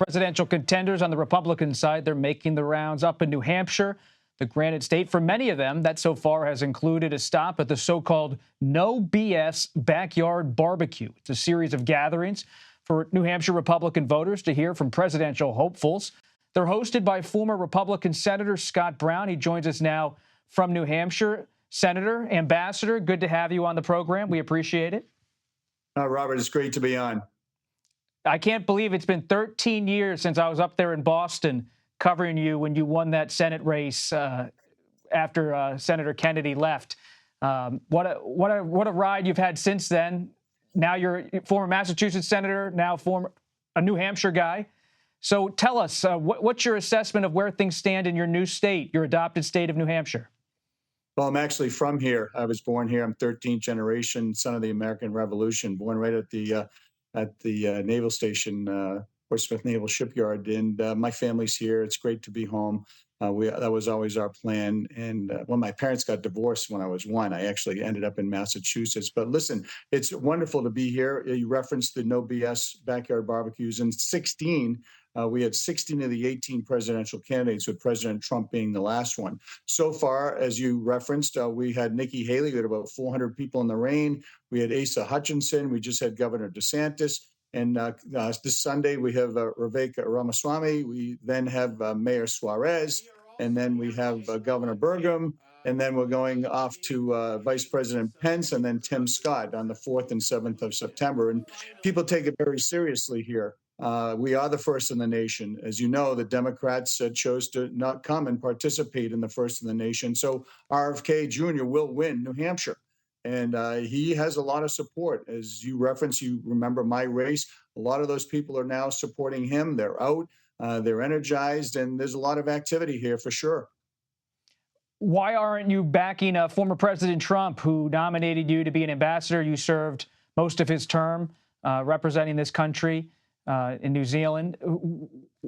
Presidential contenders on the Republican side, they're making the rounds up in New Hampshire, the Granite State. For many of them, that so far has included a stop at the so-called No BS Backyard Barbecue. It's a series of gatherings for New Hampshire Republican voters to hear from presidential hopefuls. They're hosted by former Republican Senator Scott Brown. He joins us now from New Hampshire. Senator, Ambassador, good to have you on the program. We appreciate it. Robert, it's great to be on. I can't believe it's been 13 years since I was up there in Boston covering you when you won that Senate race after Senator Kennedy left. What a ride you've had since then. Now you're a former Massachusetts senator, now a New Hampshire guy. So tell us, what's your assessment of where things stand in your new state, your adopted state of New Hampshire? Well, I'm actually from here. I was born here. I'm 13th generation son of the American Revolution, born right at the naval station, Portsmouth Naval Shipyard, and my family's here. It's great to be home. That was always our plan. And when my parents got divorced when I was 1, I actually ended up in Massachusetts. But listen, it's wonderful to be here. You referenced the No BS Backyard Barbecues. In 16, we had 16 of the 18 presidential candidates, with President Trump being the last one. So far, as you referenced, we had Nikki Haley. We had about 400 people in the rain. We had Asa Hutchinson. We just had Governor DeSantis. And this Sunday, we have Vivek Ramaswamy. We then have Mayor Suarez. And then we have Governor Burgum. And then we're going off to Vice President Pence and then Tim Scott on the 4th and 7th of September. And people take it very seriously here. We are the first in the nation. As you know, the Democrats chose to not come and participate in the first in the nation. So RFK Jr. will win New Hampshire. And he has a lot of support. As you referenced, you remember my race. A lot of those people are now supporting him. They're out, they're energized, and there's a lot of activity here for sure. Why aren't you backing former President Trump, who nominated you to be an ambassador? You served most of his term representing this country in New Zealand.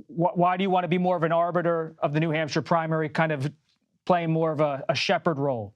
Why do you want to be more of an arbiter of the New Hampshire primary, kind of playing more of a shepherd role?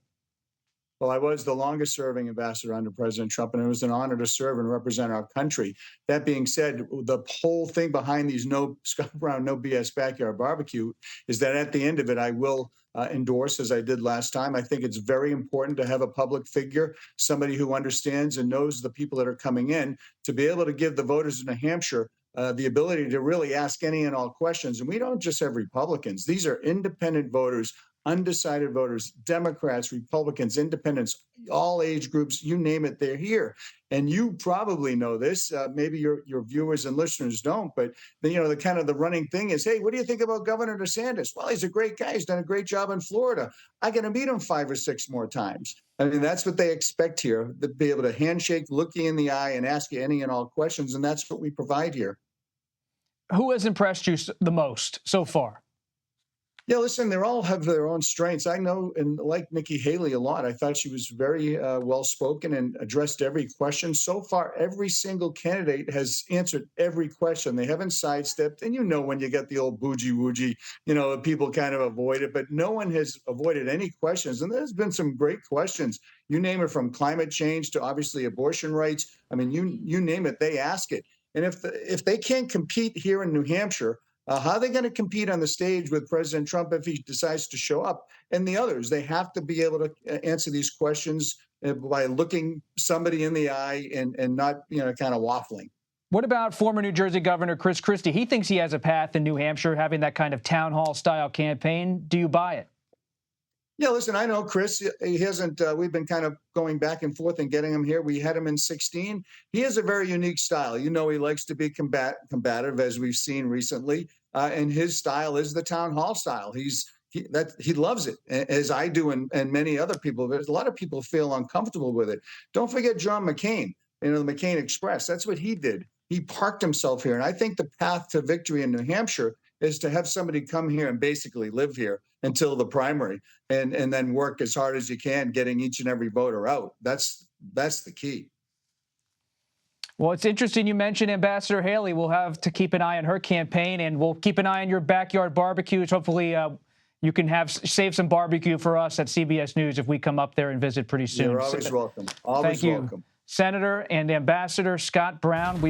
Well, I was the longest serving ambassador under President Trump, and it was an honor to serve and represent our country. That being said, the whole thing behind these Scott Brown No BS Backyard Barbecue is that at the end of it, I will endorse, as I did last time. I think it's very important to have a public figure, somebody who understands and knows the people that are coming in, to be able to give the voters in New Hampshire the ability to really ask any and all questions. And we don't just have Republicans. These are independent voters, undecided voters, Democrats, Republicans, independents, all age groups, you name it, they're here. And you probably know this, maybe your viewers and listeners don't, but the kind of the running thing is, hey, what do you think about Governor DeSantis? Well, he's a great guy. He's done a great job in Florida. I got to meet him 5 or 6 more times. I mean, that's what they expect here, to be able to handshake, look you in the eye, and ask you any and all questions. And that's what we provide here. Who has impressed you the most so far? Yeah, listen, they all have their own strengths. I know and like Nikki Haley a lot. I thought she was very well-spoken and addressed every question. So far, every single candidate has answered every question. They haven't sidestepped. And when you get the old bougie-woogie, people kind of avoid it. But no one has avoided any questions. And there's been some great questions. You name it, from climate change to obviously abortion rights. I mean, you name it, they ask it. And if they can't compete here in New Hampshire, how are they going to compete on the stage with President Trump if he decides to show up? And the others, they have to be able to answer these questions by looking somebody in the eye and not, kind of waffling. What about former New Jersey Governor Christie? He thinks he has a path in New Hampshire, having that kind of town hall style campaign. Do you buy it? Yeah, listen, I know Chris, he hasn't, we've been kind of going back and forth and getting him here. We had him in 16. He has a very unique style. He likes to be combative, as we've seen recently. And his style is the town hall style. He loves it, as I do, and many other people. There's a lot of people feel uncomfortable with it. Don't forget John McCain, the McCain Express. That's what he did. He parked himself here. And I think the path to victory in New Hampshire is to have somebody come here and basically live here until the primary, and then work as hard as you can getting each and every voter out. That's the key. Well, it's interesting you mentioned Ambassador Haley. We'll have to keep an eye on her campaign, and we'll keep an eye on your backyard barbecues. Hopefully you can save some barbecue for us at CBS News if we come up there and visit pretty soon. You're always welcome. Always welcome. Thank you, Senator and Ambassador Scott Brown.